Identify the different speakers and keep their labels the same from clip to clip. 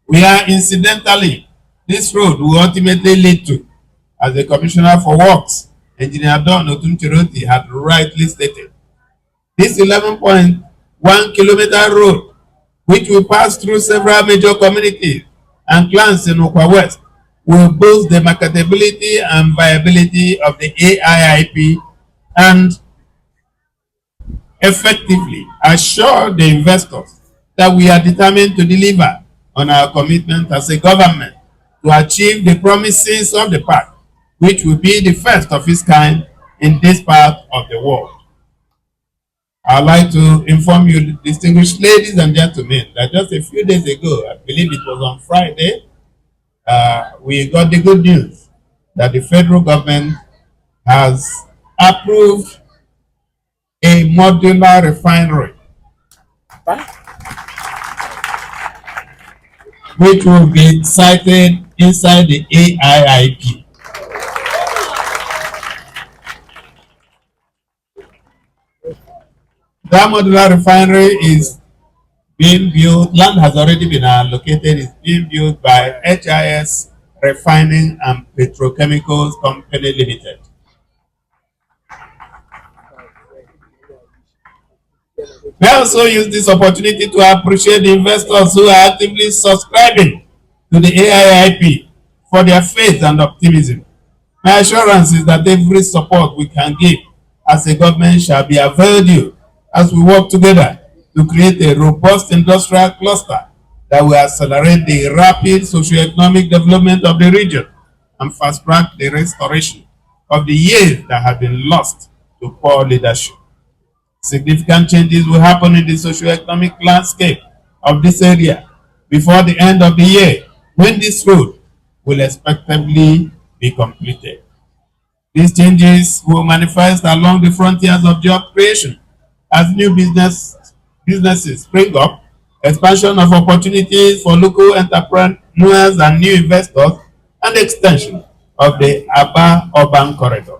Speaker 1: where incidentally this road will ultimately lead to, as the Commissioner for Works, Engineer Don Otunchiroti, had rightly stated. This 11.1-kilometer road, which will pass through several major communities and clans in Ukwa West, will boost the marketability and viability of the AIIP and effectively assure the investors that we are determined to deliver on our commitment as a government to achieve the promises of the park, which will be the first of its kind in this part of the world. I'd like to inform you, distinguished ladies and gentlemen, that just a few days ago, I believe it was on Friday, we got the good news that the federal government has approved a modular refinery, which will be sited inside the AIIP. That modular refinery is being built, land has already been allocated, it's being built by HIS Refining and Petrochemicals Company Limited. We also use this opportunity to appreciate the investors who are actively subscribing to the AIIP for their faith and optimism. My assurance is that every support we can give as a government shall be availed you as we work together to create a robust industrial cluster that will accelerate the rapid socio-economic development of the region and fast-track the restoration of the years that have been lost to poor leadership. Significant changes will happen in the socio-economic landscape of this area before the end of the year, when this road will expectedly be completed. These changes will manifest along the frontiers of job creation as new businesses spring up, expansion of opportunities for local entrepreneurs and new investors, and extension of the Abia urban corridor.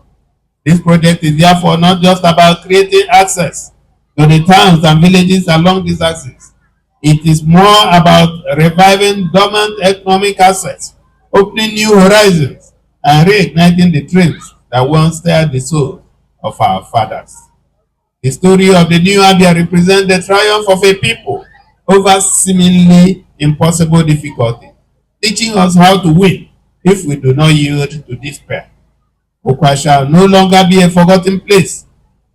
Speaker 1: This project is therefore not just about creating access to the towns and villages along this axis. It is more about reviving dormant economic assets, opening new horizons, and reigniting the dreams that once stirred the soul of our fathers. The story of the new Abia represents the triumph of a people over seemingly impossible difficulty, teaching us how to win if we do not yield to despair. Ukwa shall no longer be a forgotten place.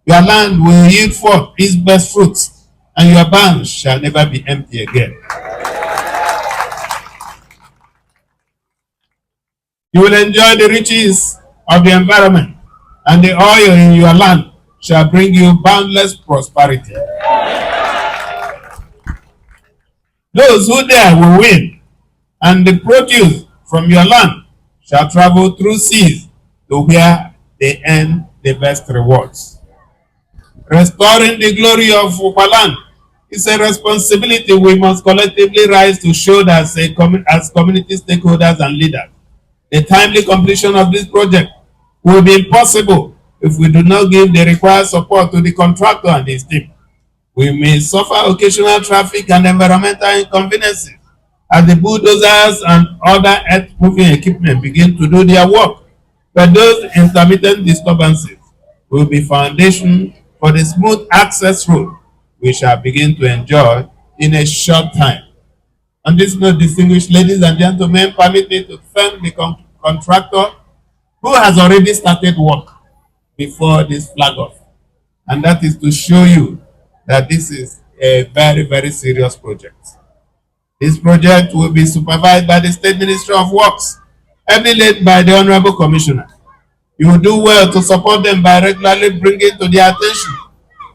Speaker 1: Your land will yield forth its best fruits, and your barns shall never be empty again. You will enjoy the riches of the environment, and the oil in your land shall bring you boundless prosperity. Those who dare will win, and the produce from your land shall travel through seas to where they earn the best rewards. Restoring the glory of Ukwa land is a responsibility we must collectively rise to shoulder as community stakeholders and leaders. The timely completion of this project will be impossible if we do not give the required support to the contractor and his team. We may suffer occasional traffic and environmental inconveniences as the bulldozers and other earth-moving equipment begin to do their work, but those intermittent disturbances will be foundation for the smooth access road we shall begin to enjoy in a short time. On this note, distinguished ladies and gentlemen, permit me to thank the contractor who has already started work before this flag off. And that is to show you that this is a very, very serious project. This project will be supervised by the State Ministry of Works, heavily led by the Honorable Commissioner. You will do well to support them by regularly bringing to their attention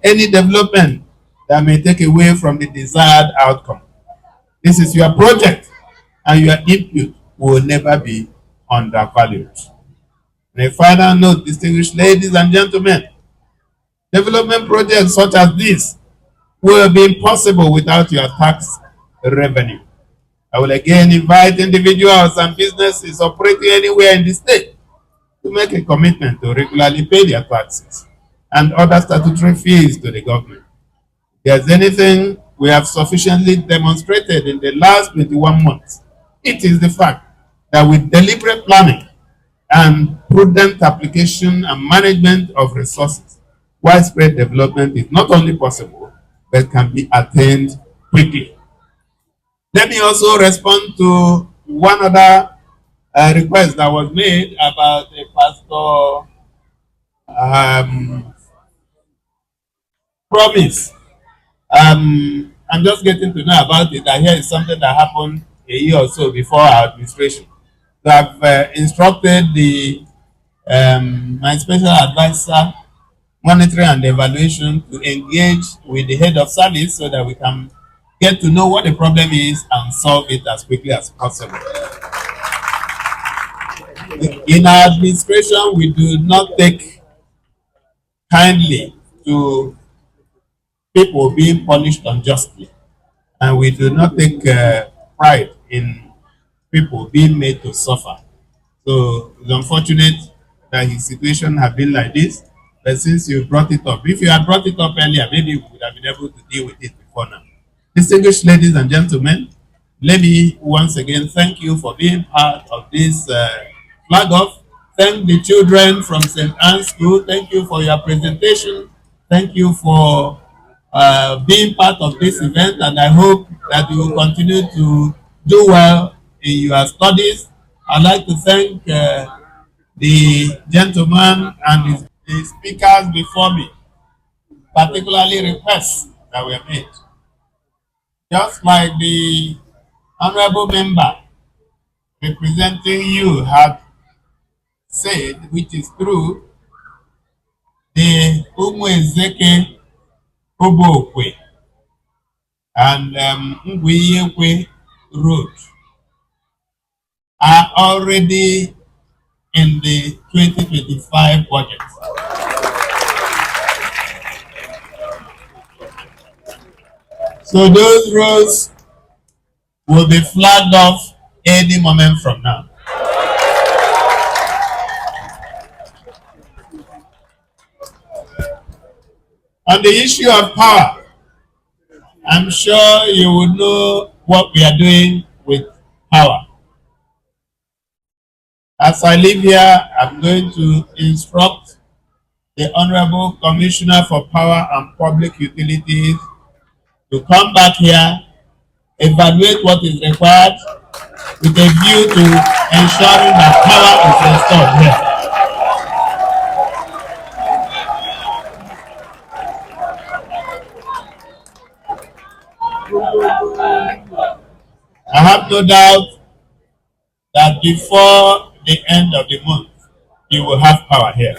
Speaker 1: any development that may take away from the desired outcome. This is your project, and your input will never be undervalued. On a final note, distinguished ladies and gentlemen, development projects such as this will be impossible without your tax revenue. I will again invite individuals and businesses operating anywhere in the state to make a commitment to regularly pay their taxes and other statutory fees to the government. If there's anything we have sufficiently demonstrated in the last 21 months, It is the fact that with deliberate planning and prudent application and management of resources, widespread development is not only possible, but can be attained quickly. Let me also respond to one other request that was made about a pastor promise. I'm just getting to know about it. I hear it's something that happened a year or so before our administration. So I've instructed my special advisor, monitoring and evaluation, to engage with the head of service so that we can get to know what the problem is and solve it as quickly as possible. In our administration, we do not take kindly to people being punished unjustly, and we do not take pride in people being made to suffer. So it's unfortunate that his situation has been like this, but since you brought it up, if you had brought it up earlier, maybe we would have been able to deal with it before now. Distinguished ladies and gentlemen, let me once again thank you for being part of this flag off. Thank the children from St. Anne's School. Thank you for your presentation. Thank you for being part of this event, and I hope that you will continue to do well in your studies. I'd like to thank the gentleman and the speakers before me, particularly requests that were made. Just like the honorable member representing you had said, which is true, the Umwezeke Obokwe and Nguyekwe Road are already in the 2025 budget. So those roads will be flagged off any moment from now. On the issue of power, I'm sure you will know what we are doing with power. As I leave here, I'm going to instruct the Honorable Commissioner for Power and Public Utilities to come back here, evaluate what is required with a view to ensuring that power is installed here. I have no doubt that before the end of the month, you will have power here.